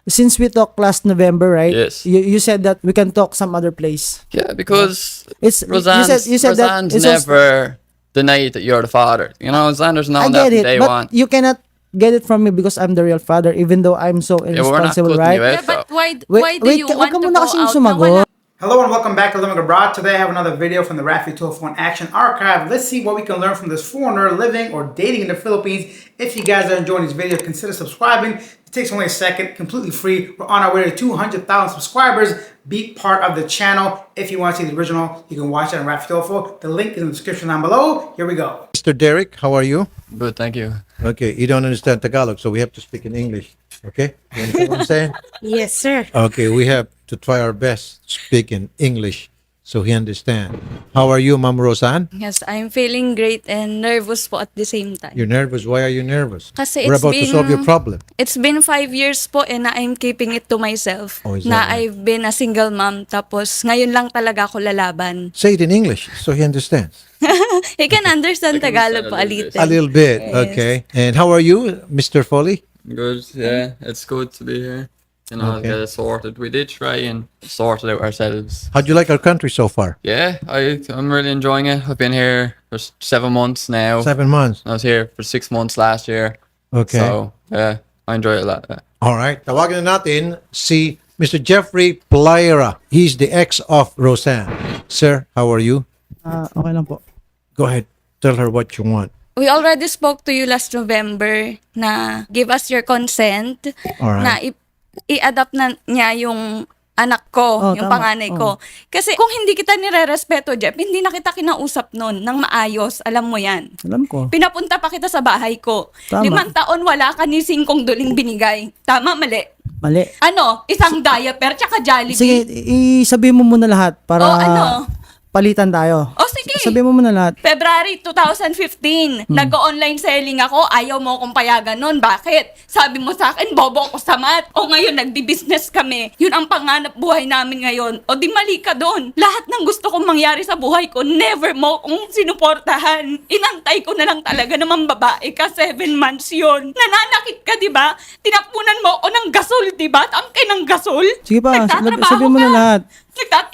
since we talked last November, right? Yes. You said that we can talk some other place. Yeah, because It's Roseanne's, you said that Roseanne's it's also- never denied that you're the father. You know, Xander's known I that get from it, day but one. you cannot get it from me because I'm the real father, even though I'm so Yeah, we're not irresponsible, cutting right? you out, Yeah, but though. why do you wag want ka to muna go kasing out na sumagot. wala? Hello and welcome back to Living Abroad. Today I have another video from the Rafi 204 Action Archive. Let's see what we can learn from this foreigner living or dating in the Philippines. If you guys are enjoying this video, consider subscribing. It takes only a second, completely free. We're on our way to 200,000 subscribers. Be part of the channel. If you want to see the original, you can watch it on Rafi 204. The link is in the description down below. Here we go. Mr. Derek, how are you? Good, thank you. Okay, you don't understand Tagalog, so we have to speak in English. Okay? You understand what I'm saying? Yes, sir. Okay, we have to try our best to speak in English so he understand. How are you, Ma'am Roseanne? Yes, I'm feeling great and nervous po at the same time. You're nervous. Why are you nervous? Kasi We're it's about to been- solve your problem. It's been 5 years po and I'm keeping it to myself. Oh, is na that right? I've been a single mom tapos ngayon lang talaga ako lalaban. Say it in English so he understands. He can understand I can Tagalog understand po a a A little bit, okay. And how are you, Mr. Foley? Good, yeah. It's good to be here. You know, Okay. get it sorted. We did try and sort it out ourselves. How'd you like our country so far? Yeah, I'm really enjoying it. I've been here for 7 months now. 7 months. I was here for 6 months last year. Okay. So, yeah, I enjoy it a lot. All right. Tawagan na natin si Mr. Jeffrey Plaira. He's the ex of Roseanne. Sir, how are you? Okay lang po. Go ahead. Tell her what you want. We already spoke to you last November na give us your consent Alright. na i-adapt na niya yung anak ko, Oh, yung tama. panganay ko. Kasi kung hindi kita nire-respeto, Jeff, hindi na kita kinausap nun ng maayos. Alam mo yan. Alam ko. Pinapunta pa kita sa bahay ko. Tama. 5 taon wala ka ni 5 duling binigay. Tama, mali. Mali. Ano? Isang diaper tsaka Jollibee. Sige, isabihin mo muna lahat para Oh, ano? palitan tayo. Oh, sige. Sabihin mo muna lahat. February 2015, nag-online selling ako, ayaw mo akong payagan nun. Bakit? Sabi mo sa akin, bobo ako sa mat. O ngayon, nagdi-business kami. Yun ang panganap buhay namin ngayon. O di mali ka doon. Lahat ng gusto kong mangyari sa buhay ko, never mo kong sinuportahan. Inantay ko na lang talaga naman babae ka, 7 months yun. Nananakit ka, di ba? Tinapunan mo ako ng gasol, di ba? Tangke ng gasol. Sige pa, Nagtatrabaho sabihin mo na ka. lahat.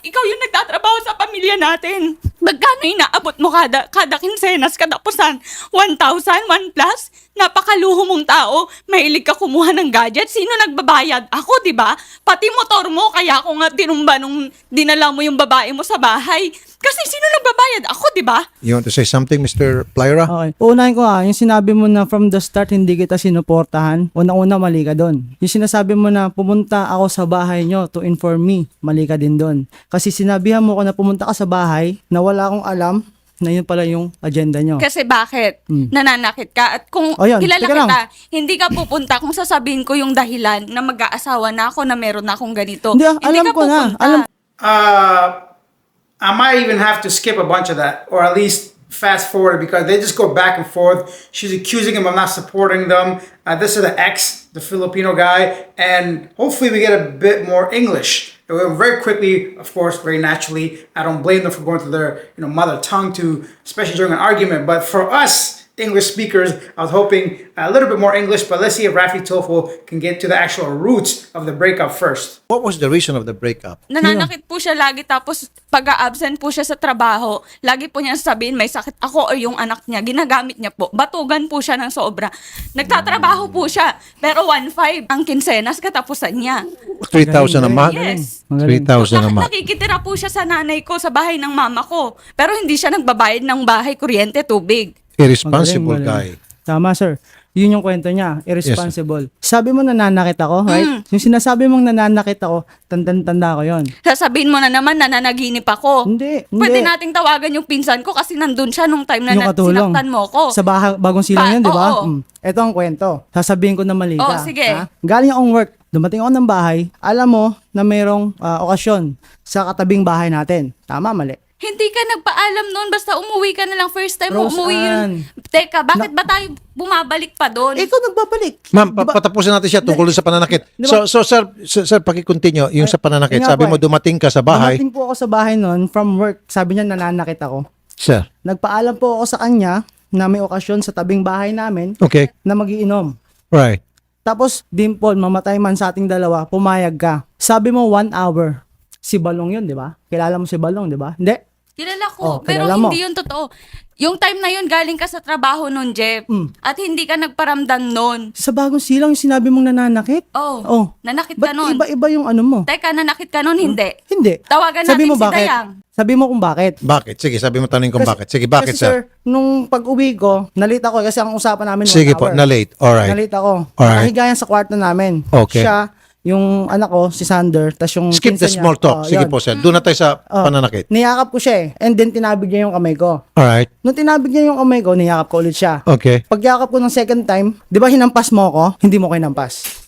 Ikaw yung nagtatrabaho sa pamilya natin. Magkano inaabot mo kada kinsenas, katapusan? 1,000, 1 plus? Napakaluho mong tao. Mahilig ka kumuha ng gadget. Sino nagbabayad? Ako, di ba? Pati motor mo, kaya ako nga tinumba nung dinala mo yung babae mo sa bahay. Kasi sino nagbabayad? Ako, di ba? You want to say something, Mr. Plaira? Okay. Uunahin ko yung sinabi mo na from the start hindi kita sinuportahan. Unang-una mali ka doon. Yung sinasabi mo na pumunta ako sa bahay nyo to inform me, mali ka din doon. Kasi sinabihan mo ko na pumunta ka sa bahay na wala akong alam na yun pala yung agenda nyo. Kasi bakit? Nananakit ka. At kung O, yun. kilala Teka lang. kita, hindi ka pupunta kung sasabihin ko yung dahilan na mag-aasawa na ako na meron na akong ganito. Hindi, alam ka ko na. pupunta. Alam I might even have to skip a bunch of that, or at least fast forward, because they just go back and forth. She's accusing him of not supporting them. This is the ex, the Filipino guy, and hopefully we get a bit more English. It went very quickly, of course, very naturally. I don't blame them for going to their mother tongue to, especially during an argument. But for us English speakers, I was hoping a little bit more English. But let's see if Rafi Tofo can get to the actual roots of the breakup first. What was the reason of the breakup? Nananakit po siya lagi tapos pag-a-absent po siya sa trabaho, lagi po niya sabihin may sakit ako o yung anak niya, ginagamit niya po. Batugan po siya ng sobra. Nagtatrabaho po siya, pero 1,500 ang kinsenas katapusan niya. 3,000 a month? Yes. 3,000 a month. Nakikitira po siya sa nanay ko, sa bahay ng mama ko. Pero hindi siya nagbabayad ng bahay, kuryente, tubig. Irresponsible Magaling, guy. magaling. Tama, sir. Yun yung kwento niya. Irresponsible. Sabi mo nananakit ako, right? Yung sinasabi mong nananakit ako, tanda ko yon. Sasabihin mo na naman na nananaginip ako. Hindi. Pwede nating tawagan yung pinsan ko kasi nandun siya nung time na Yung katulong. sinaktan mo ko. Sa bagong silang yun, di ba? Oo. Ito ang kwento. Sasabihin ko na mali ka. Oo, sige. Ha? Galing akong work. Dumating ako ng bahay. Alam mo na mayroong okasyon sa katabing bahay natin. Tama, mali. Hindi ka nagpaalam noon, basta umuwi ka na lang. First time mo umuwi yun. Roseanne. Teka, bakit ba tayo bumabalik pa doon? Ikaw nagbabalik. Ma'am, Di ba? patapusin natin siya tungkol sa pananakit. Di ba? So sir, paki-continue yung sa pananakit. Yun nga Sabi po mo dumating ka sa bahay. Dumating po ako sa bahay noon from work. Sabi niya nananakit ako. Sir. Nagpaalam po ako sa kanya na may okasyon sa tabing bahay namin Okay. na magiinom. Right. Tapos, Dimple, mamatay man sa ating dalawa, pumayag ka. Sabi mo 1 hour. Si Balong yun, di ba? Kilala mo si Balong, di ba? Hindi. Kilala ko, Oh, pero kilala mo. hindi yun totoo. Yung time na yun, galing ka sa trabaho nun, Jeff. At hindi ka nagparamdam nun. Sa bagong silang yung sinabi mong nananakit? Oh, Oh. nanakit ka Ba't nun. iba-iba yung ano mo? Teka, nanakit ka nun, hindi. Hindi. Tawagan Sabi natin mo si bakit? Dayang. Sabi mo kung bakit. Bakit? Sige, sabi mo tanong kung bakit. Sige, bakit, kasi, sir? Nung pag-uwi ko, nalita ko kasi ang usapan namin 1 Sige hour. po, na-late. Alright. Nalita ko. Alright. Nakahigayan sa kwarto namin. Okay. Siya, yung anak ko, si Sander, tas yung Skip the pinsan niya. small talk. Oh, Sige yun. po, sir. Doon na tayo sa Oh. pananakit. Niyakap ko siya eh. And then tinabig niya yung kamay ko. Alright. Nung tinabig niya yung kamay ko, niyakap ko ulit siya. Okay. Pagyakap ko ng second time, di ba hinampas mo ako? Hindi mo ko hinampas.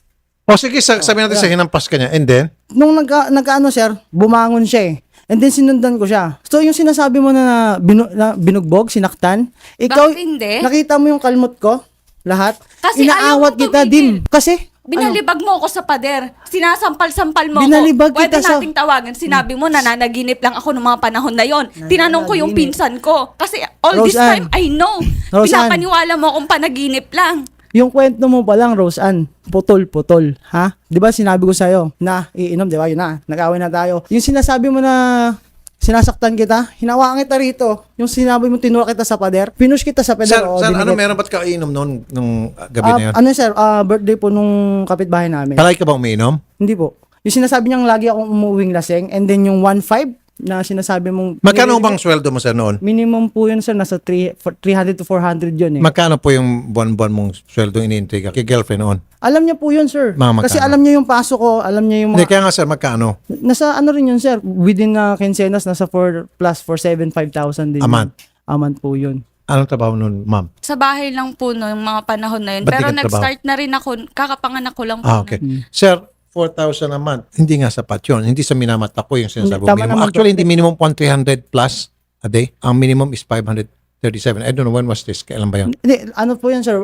O sige, sabi natin sa hinampas ka niya. And then? Nung nagkaano sir, bumangon siya eh. And then sinundan ko siya. So yung sinasabi mo na, na binugbog, sinaktan, ikaw, Bakit hindi? nakita mo yung kalmot ko? Lahat? Kasi Inaawat ayaw mo kita tumigil. din. Kasi, Binalibag mo ako sa pader. Sinasampal-sampal mo Binalibag ako. Pwede kita sa- nating tawagan. Sinabi mo, nananaginip lang ako noong mga panahon na yon. Tinanong ko yung pinsan ko. Kasi all this Roseanne. time, I know. Roseanne. Pinapaniwala mo akong panaginip lang. yung kwento mo pa lang, Roseanne, putol-putol, ha? Di ba sinabi ko sa'yo na iinom, di ba? Yun na, nag-away na tayo. Yung sinasabi mo na sinasaktan kita, hinawakan kita rito. Yung sinabi mo, tinura kita sa pader, pinush kita sa pader. Sir, o sir ano dinigit. meron ba't ka inom noon nung gabi na yun? Ano sir, birthday po nung kapitbahay namin. Palagi ka ba umiinom? Hindi po. Yung sinasabi niyang lagi akong umuwing laseng, and then yung 1.5 na sinasabi mong... Magkano bang sweldo mo, sir, noon? Minimum po yun sir, nasa 300 to 400 yun eh. Magkano po yung buwan-buwan mong sweldo iniintay ka? Kay girlfriend noon? Alam niya po yun sir. Mga Kasi magkano? alam niya yung pasok ko, alam niya yung Hindi, mga... kaya nga, sir, magkano? Nasa ano rin yun sir, within quincenas, nasa 4 plus 475,000 din. A yun. month? A month po yun. Anong trabaho noon, ma'am? Sa bahay lang po no, yung mga panahon na yun. Ba't di Pero ka nag-start na rin ako, kakapanganak ko lang po. Ah, okay. Sir, 4,000 a month. Hindi nga sapat yun. Hindi sa minamata ko yung sinasabi Hindi, tama minimum. naman Actually, po. hindi minimum 300 plus a day. Ang minimum is 537. I don't know when was this. Kailan ba yun? Hindi, ano po yun sir,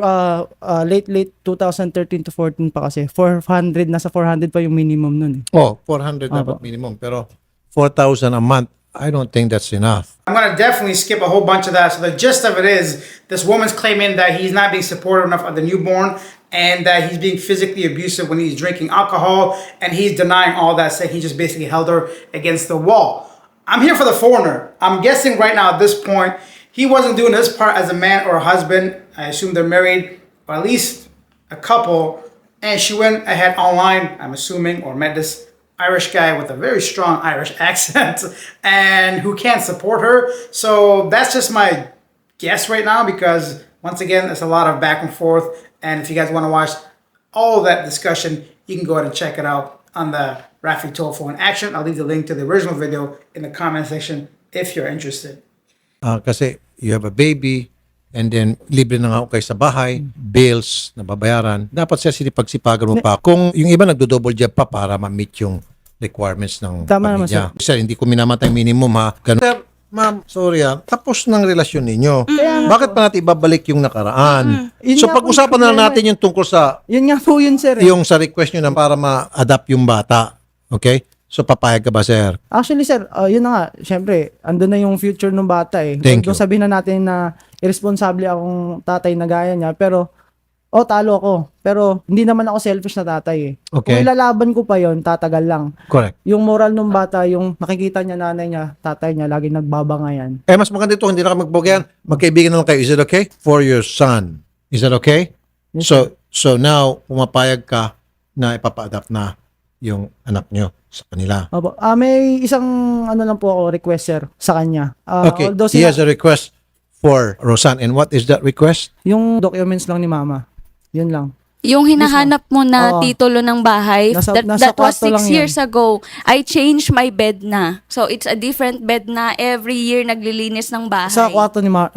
late 2013 to 14 pa kasi. 400, nasa 400 pa yung minimum nun eh. Oh, 400 dapat minimum. Pero 4,000 a month, I don't think that's enough. I'm going to definitely skip a whole bunch of that. So the gist of it is this woman's claiming that he's not being supportive enough of the newborn and that he's being physically abusive when he's drinking alcohol, and he's denying all that, saying he just basically held her against the wall. I'm here for the foreigner. I'm guessing right now at this point, he wasn't doing his part as a man or a husband. I assume they're married, or at least a couple, and she went ahead online, I'm assuming, or met this Irish guy with a very strong Irish accent and who can't support her. So that's just my guess right now, because once again, there's a lot of back and forth. And if you guys want to watch all of that discussion, you can go ahead and check it out on the Rafi Tolfo in action. I'll leave the link to the original video in the comment section if you're interested. Kasi you have a baby, and then libre na nga ako kayo sa bahay, bills na babayaran. Dapat siya sinipagsipagan mo pa. Kung yung iba nagdo-double job pa para ma-meet yung requirements ng Tama naman, pamilya. Sir, hindi ko minamatay minimum ha. Ganun. Sir, ma'am, sorry tapos ng relasyon ninyo. Bakit pa natin ibabalik yung nakaraan? Yun So nga po pag-usapan yung na problema natin yung tungkol sa Yun nga po yun sir. yung sa request nyo na para ma-adapt yung bata. Okay? So papayag ka ba, sir? Actually sir, yun na nga, syempre, andun na yung future ng bata eh. Thank Although you. sabihin na natin na irresponsible akong tatay na gaya niya, pero, talo ako. Pero, hindi naman ako selfish na tatay eh. Okay. Kung ilalaban ko pa yon, tatagal lang. Correct. Yung moral ng bata, yung nakikita niya nanay niya, tatay niya, lagi nagbabangayan. Mas maganda ito, hindi na kayo magbogayan. Magkaibigan na lang kayo. Is it okay? For your son. Is that okay? So now, pumapayag ka na ipapa-adapt na yung anak nyo sa kanila. Opo. May isang, lang po ako, request sir, sa kanya. Okay. Although He has a request for Roseanne. And what is that request? yung documents lang ni mama. Yun lang. Yung hinahanap mo na Oo. titulo ng bahay, Nasa that was kwarto 6 lang years yan. ago. I changed my bed na. So, it's a different bed na. Every year, naglilinis ng bahay. Sa kwarto ni Mark?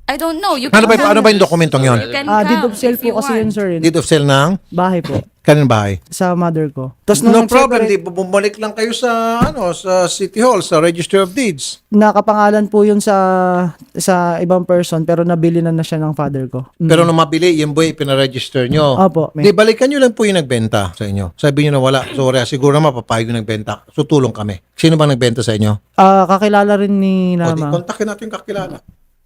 I don't know. You Ano can ba yung dokumentong yun? You can Deed come of sale if po you kasi want. yun sir. Deed of sale ng Bahay po. kanin bahay. Sa mother ko. Tapos No nung problem. February, Di bumalik lang kayo sa sa City Hall, sa Register of Deeds. nakapangalan po yun sa ibang person pero nabili na siya ng father ko. Pero nung mabili, yung boy, pinaregister nyo. Opo. Di, balikan nyo lang po yung nagbenta sa inyo. Sabi nyo na wala. Sorry, siguro naman papayag yung nagbenta. Tutulong kami. Sino ba nagbenta sa inyo? Kakilala rin ni O, di, Nama. kontakin natin yung kakilala.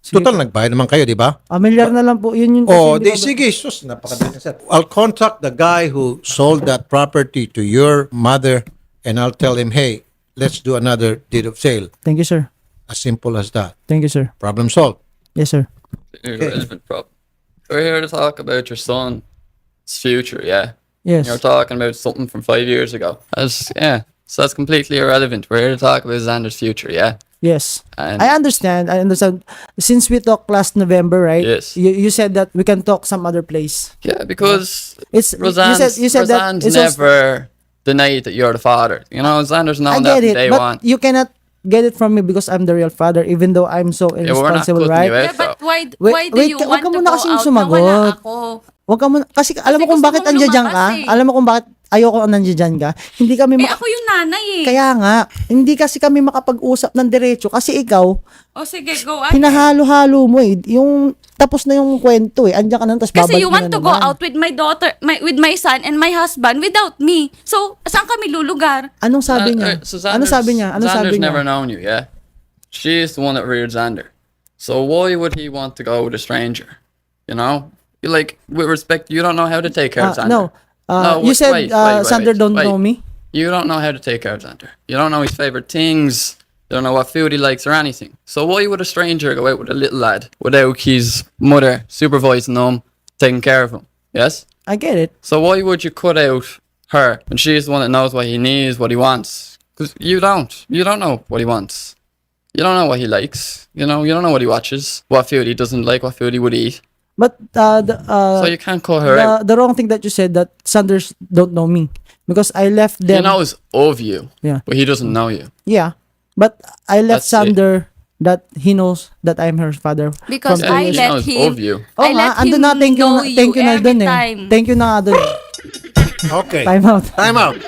Total, nagbayad naman kayo, di ba? Familiar na lang po. Yun yung Oh, hindi di ko- sige, sus, napakadali sir. I'll contact the guy who sold that property to your mother and I'll tell him, hey, let's do another deed of sale. Thank you, sir. As simple as that. Thank you, sir. Problem solved. Yes, sir. Irrelevant problem. We're here to talk about your son's future, yeah. Yes. You're talking about something from 5 years ago. So that's completely irrelevant. We're here to talk about Xander's future, yeah. Yes. And I understand. Since we talked last November, right? Yes. You said that we can talk some other place. yeah, because It's Roseanne's, you said that Roseanne's it's also- never denied that you're the father. You know, Xander's I known that get from it, day but one. you cannot get it from me because I'm the real father, even though I'm so Yeah, we're not irresponsible, cutting right? you out, Yeah, but though. why do Wait, you wag want ka to muna go kasing out sumagot. na wala ako? Wag ka muna, kasi alam mo kung gusto bakit mong nandiyan lumabas ka? eh. Alam mo kung bakit ayoko nandiyan ka? Hindi kami Eh, ako yung nanay eh. kaya nga, hindi kasi kami makapag-usap ng diretso kasi ikaw, O sige, go ahead. hinahalo-halo mo eh. Yung tapos na yung kwento eh. Andiyan ka na, tapos Kasi babalik you ka want na to go naman. out with my daughter, with my son and my husband without me. So, saan kami lulugar? Anong sabi niya? So Ano sabi niya? Ano Xander's sabi niya? never known you, yeah? She's the one that reared Xander. So why would he want to go with a stranger? You know? You like, with respect, you don't know how to take care of Xander. You said Sander don't know me? You don't know how to take care of Xander. You don't know his favorite things. You don't know what food he likes or anything. So why would a stranger go out with a little lad without his mother supervising him, taking care of him? Yes? I get it. So why would you cut out her when she's the one that knows what he needs, what he wants? Because you don't. You don't know what he wants. You don't know what he likes. You know, you don't know what he watches, what food he doesn't like, what food he would eat. But So you can't cut her out. the wrong thing that you said that Sanders don't know me because I left He them. knows of you, Yeah. but he doesn't know you. Yeah. But I left That's it. Sander that he knows that I'm her father. Because from I he let knows him. of you. Oh I nga, let andun him na, thank you, know thank you na every dun eh. time. Thank you na nga dun. Okay. Time out. Time out.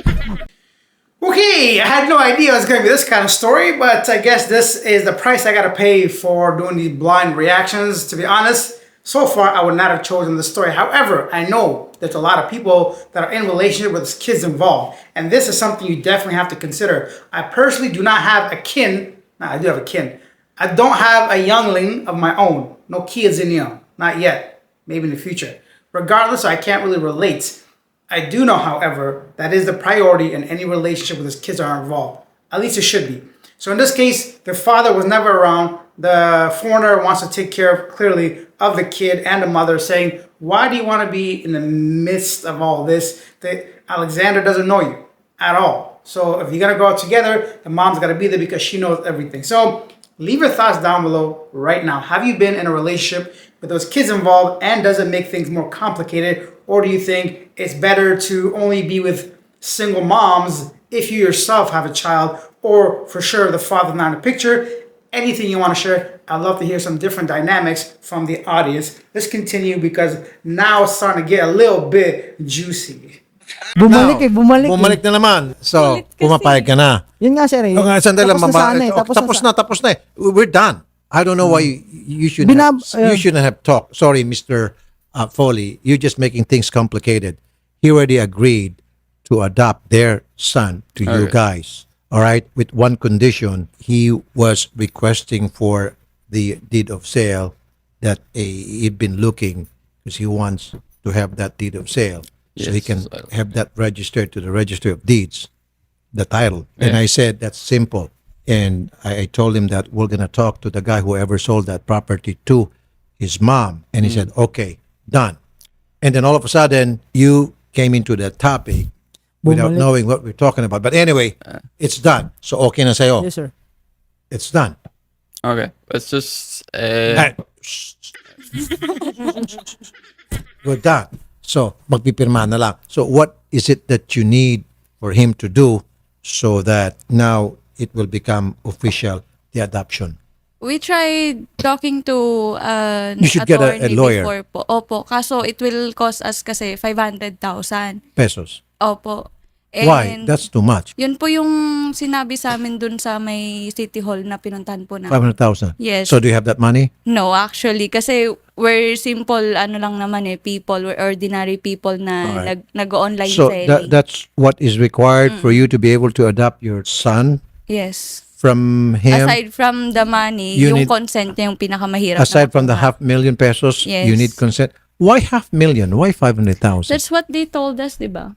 Okay, I had no idea it was going to be this kind of story, but I guess this is the price I got to pay for doing these blind reactions. To be honest, so far I would not have chosen this story. However, I know there's a lot of people that are in relationship with kids involved, and this is something you definitely have to consider. I personally do not have a kin. No, I do have a kin. I don't have a youngling of my own. No kids in you. Not yet. Maybe in the future. Regardless, I can't really relate. I do know, however, that is the priority in any relationship with his kids are involved. At least it should be. So in this case, the father was never around. The foreigner wants to take care of, clearly, of the kid and the mother, saying, why do you want to be in the midst of all this? Alexander doesn't know you at all. So if you're going to go out together, the mom's got to be there because she knows everything. So leave your thoughts down below right now. Have you been in a relationship with those kids involved, and does it make things more complicated? Or do you think it's better to only be with single moms if you yourself have a child, or for sure the father's not in the picture? Anything you want to share, I'd love to hear some different dynamics from the audience. Let's continue because now it's starting to get a little bit juicy. Bumalik eh, bumalik. Bumalik na naman. So, Ulit kasi. pumapayag ka na. Yun nga sir eh. O nga, sandali lang. Tapos na sana eh. Tapos na. We're done. I don't know why you should you shouldn't have talked. Sorry, Mr. Foley. You're just making things complicated. He already agreed to adopt their son to you Okay. guys. All right, with one condition. He was requesting for the deed of sale that he'd been looking because he wants to have that deed of sale so he Yes, can I- have that registered to the Register of Deeds, the title. And Yeah. I said, that's simple. And I told him that we're going to talk to the guy whoever sold that property to his mom. And he said, okay, done. And then all of a sudden, you came into that topic without Bumalik. knowing what we're talking about. But anyway, it's done. So okay na sa'yo. Yes sir. It's done. Okay, it's just Ay, we're done. So, magpipirma na lang. So, what is it that you need for him to do so that now it will become official, the adoption? We tried talking to an You should get a attorney lawyer. before po. Opo, kaso it will cost us kasi 500,000. Pesos. Opo. Why? That's too much. Yun po yung sinabi sa amin dun sa may City Hall na pinuntahan po namin. 500,000. Yes. So, do you have that money? No, actually. Kasi we're simple, ano lang naman people. We're ordinary people na Alright. nag-online So, selling. that's what is required for you to be able to adopt your son Yes. from him, Aside from the money, You yung need- consent niya yung pinakamahirap. aside na from the makuha. $500,000 pesos, Yes. you need consent. Why $500,000? Why 500,000? That's what they told us, di ba?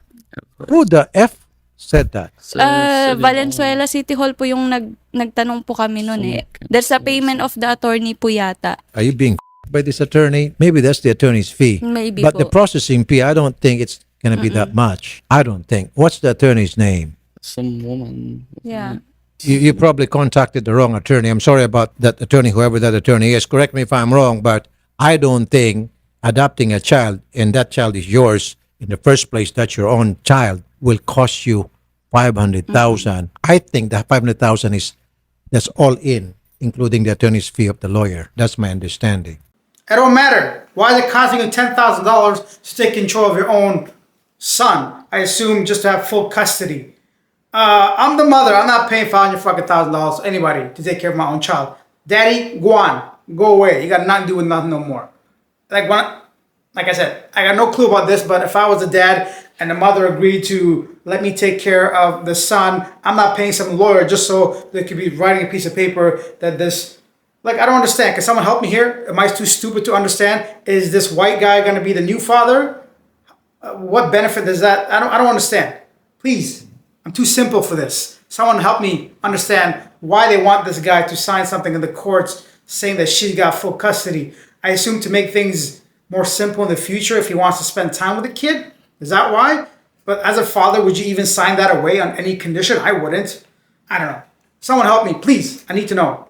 Who the F said that? So, so Valenzuela City Hall po yung nagtanong po kami noon eh. There's a payment of the attorney po yata. Are you being by this attorney? Maybe that's the attorney's fee. Maybe But po. the processing fee, I don't think it's going to be that much. I don't think. What's the attorney's name? some woman. Yeah. You probably contacted the wrong attorney. I'm sorry about that attorney, whoever that attorney is. Correct me if I'm wrong, but I don't think adopting a child and that child is yours in the first place, that's your own child, will cost you 500,000. I think that 500,000 that's all in, including the attorney's fee of the lawyer. That's my understanding. It don't matter. Why is it costing you $10,000 to take control of your own son? I assume just to have full custody. I'm the mother. I'm not paying $500,000 to anybody to take care of my own child. Daddy, go on. Go away. You got nothing to do with nothing no more. Like I said, I got no clue about this, but if I was a dad and the mother agreed to let me take care of the son, I'm not paying some lawyer just so they could be writing a piece of paper that this. Like, I don't understand. Can someone help me here? Am I too stupid to understand? Is this white guy going to be the new father? What benefit does that? I don't understand. Please, I'm too simple for this. Someone help me understand why they want this guy to sign something in the courts saying that she's got full custody. I assume to make things more simple in the future if he wants to spend time with the kid. Is that why? But as a father, would you even sign that away on any condition? I wouldn't. I don't know. Someone help me, please. I need to know.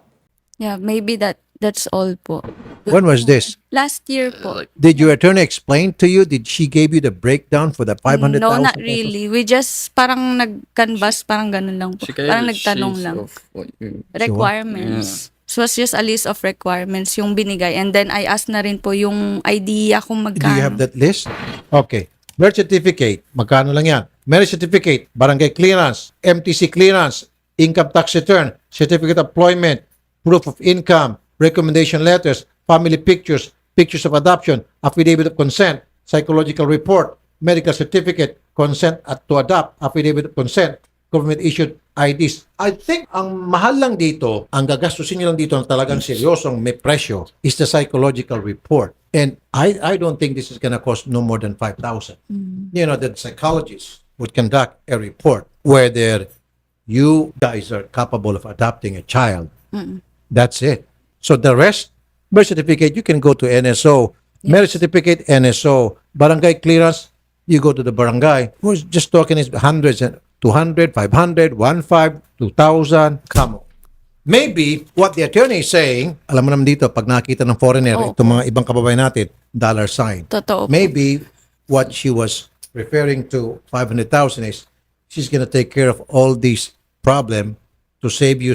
Yeah, maybe that's all po. When was this? Last year po. Did your attorney explain to you? Did she give you the breakdown for the 500,000? No, not really. We just parang nag-canvas, parang ganun lang po. She gave Parang a nagtanong sheet lang. of what you. Requirements. So, it was just a list of requirements yung binigay. And then, I asked na rin po yung idea kung Do you have magkano. that list? Okay. Birth certificate, magkano lang yan? Marriage certificate, barangay clearance, MTC clearance, income tax return, certificate of employment, proof of income, recommendation letters, family pictures, pictures of adoption, affidavit of consent, psychological report, medical certificate, consent to adopt, affidavit of consent, government-issued IDs. I think ang mahal lang dito, ang gagastusin nyo lang dito na talagang seryosong may presyo is the psychological report. And I don't think this is gonna cost no more than 5,000. You know, the psychologist would conduct a report whether you guys are capable of adopting a child. That's it. So the rest, birth certificate, you can go to NSO. Marriage certificate, NSO. Barangay clearance, you go to the barangay. We're just talking is hundreds and 200, 500, 1,500, 2,000. Come on. Maybe what the attorney is saying, alam mo naman dito, pag nakita ng foreigner, itong mga ibang kababayan natin, dollar sign. Totoo po. Maybe what she was referring to 500,000 is she's going to take care of all these problem to save you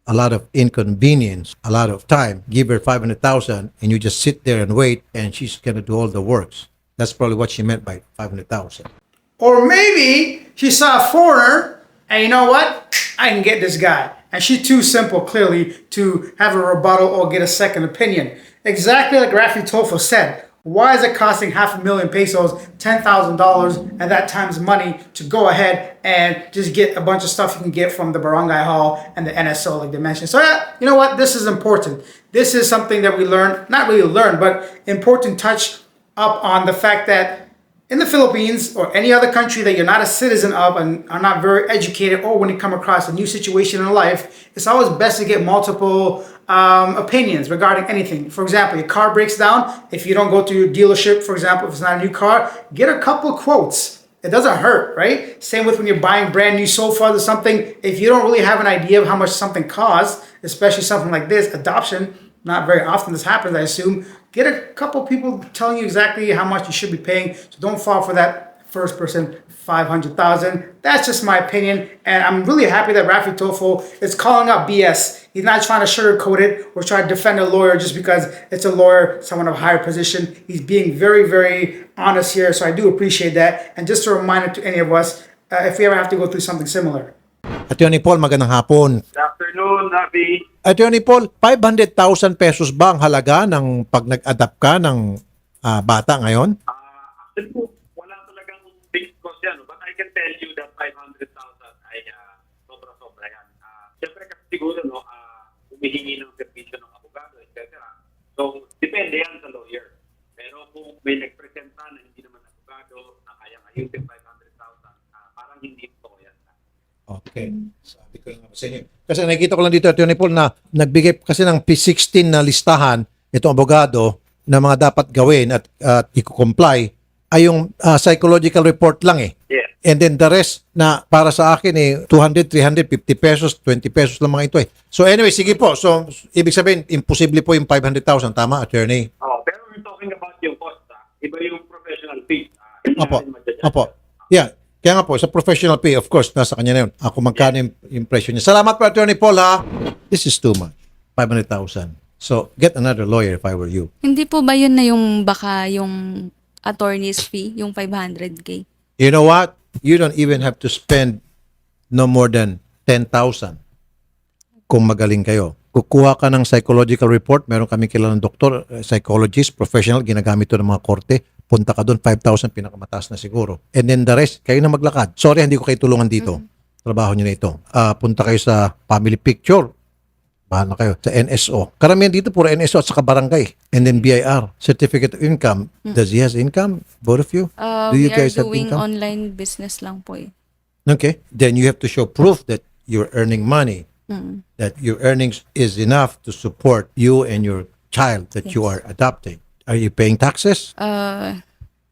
a lot of inconvenience, a lot of time. Give her 500,000 and you just sit there and wait and she's going to do all the works. That's probably what she meant by 500,000. Or maybe she saw a foreigner and you know what? I can get this guy. And she's too simple, clearly, to have a rebuttal or get a second opinion. Exactly like Rafi Tofo said. Why is it costing 500,000 pesos, $10,000, and that time's money to go ahead and just get a bunch of stuff you can get from the Barangay Hall and the NSO, like they mentioned. So, you know what? This is important. This is something that we learned, not really learned, but important touch up on the fact that in the Philippines or any other country that you're not a citizen of and are not very educated, or when you come across a new situation in life, it's always best to get multiple opinions regarding anything. For example, your car breaks down. If you don't go to your dealership, for example, if it's not a new car, get a couple quotes. It doesn't hurt, right? Same with when you're buying brand new sofas or something. If you don't really have an idea of how much something costs, especially something like this, adoption, not very often this happens, I assume. Get a couple people telling you exactly how much you should be paying. So don't fall for that first person 500,000. That's just my opinion. And I'm really happy that Rafi Tofo is calling out BS. He's not trying to sugarcoat it or try to defend a lawyer just because it's a lawyer, someone of a higher position. He's being very, very honest here. So I do appreciate that. And just a reminder to any of us, if we ever have to go through something similar. Attorney Paul, magandang hapon. Good afternoon, Nabi. Attorney Paul, 500,000 pesos ba ang halaga ng pag nag-adapt ka ng bata ngayon? Actually po, wala talagang fixed cost yan. But I can tell you that 500,000 ay sobra-sobra yan. Siyempre kasi Okay. Sabi ko nga sa inyo. Kasi nakikita ko lang dito, Atty. Paul, na nagbigay kasi ng P16 na listahan itong abogado na mga dapat gawin at i-comply ay yung psychological report lang eh. Yeah. And then the rest na para sa akin eh 200, 350 pesos, 20 pesos lang mga ito eh. So anyway, sige po. So ibig sabihin, imposible po yung 500,000. Tama, attorney? Oh, pero we're talking about yung cost. Iba yung professional fee. Opo. Opo. Yeah. Kaya nga po, sa professional pay, of course, nasa kanya na yun. Ako magkano yung presyo niya. Salamat po, Attorney Paul, ha? This is too much. 500,000. So, get another lawyer if I were you. Hindi po ba yun na yung baka yung attorney's fee, yung 500K? You know what? You don't even have to spend no more than 10,000 kung magaling kayo. Kukuha ka ng psychological report. Meron kami kilalang doktor, psychologist, professional, ginagamit to ng mga korte. Punta ka doon, 5,000 pinakamataas na siguro. And then the rest, kayo na maglakad. Sorry, hindi ko kayo tulungan dito. Trabaho nyo na ito. Punta kayo sa family picture. Bahala kayo. Sa NSO. Karamihan dito, puro NSO at saka barangay. And then BIR, Certificate of Income. Does he has income? Both of you? Do you We are guys have doing income? online business lang po eh. Okay. Then you have to show proof that you're earning money. That your earnings is enough to support you and your child that you are adopting. Are you paying taxes?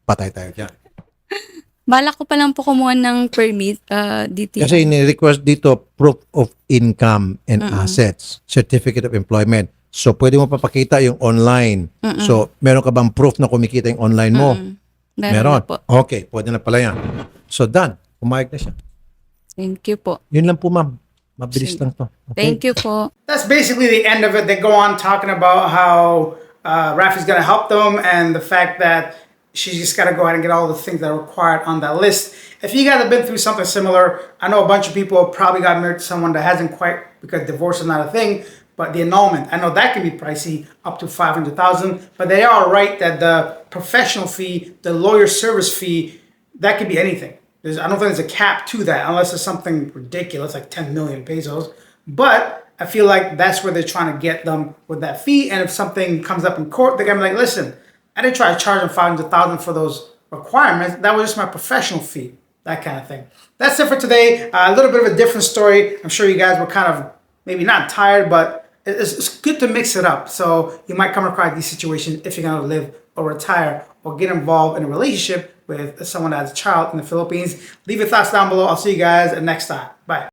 Patay tayo dyan. Balak ko pa lang po kumuha ng permit dito. Kasi ni-request dito proof of income and assets, certificate of employment. So, pwede mo papakita yung online. So, meron ka bang proof na kumikita yung online mo? Meron na po. Okay, pwede na pala yan. So, done. Pumayag na siya. Thank you po. Yun lang po, ma'am. Mabilis lang to. Okay? Thank you po. That's basically the end of it. They go on talking about how Rafi's going to help them and the fact that she's just got to go ahead and get all the things that are required on that list. If you guys have been through something similar, I know a bunch of people probably got married to someone that hasn't quite, because divorce is not a thing, but the annulment, I know that can be pricey, up to 500,000, but they are right that the professional fee, the lawyer service fee, that could be anything. I don't think there's a cap to that unless it's something ridiculous like 10 million pesos. But I feel like that's where they're trying to get them with that fee. And if something comes up in court, they're gonna be like, listen, I didn't try to charge them 500,000 for those requirements. That was just my professional fee, that kind of thing. That's it for today. A little bit of a different story. I'm sure you guys were kind of maybe not tired, but it's good to mix it up. So you might come across these situations if you're gonna live or retire or get involved in a relationship with someone that has a child in the Philippines. Leave your thoughts down below. I'll see you guys next time. Bye.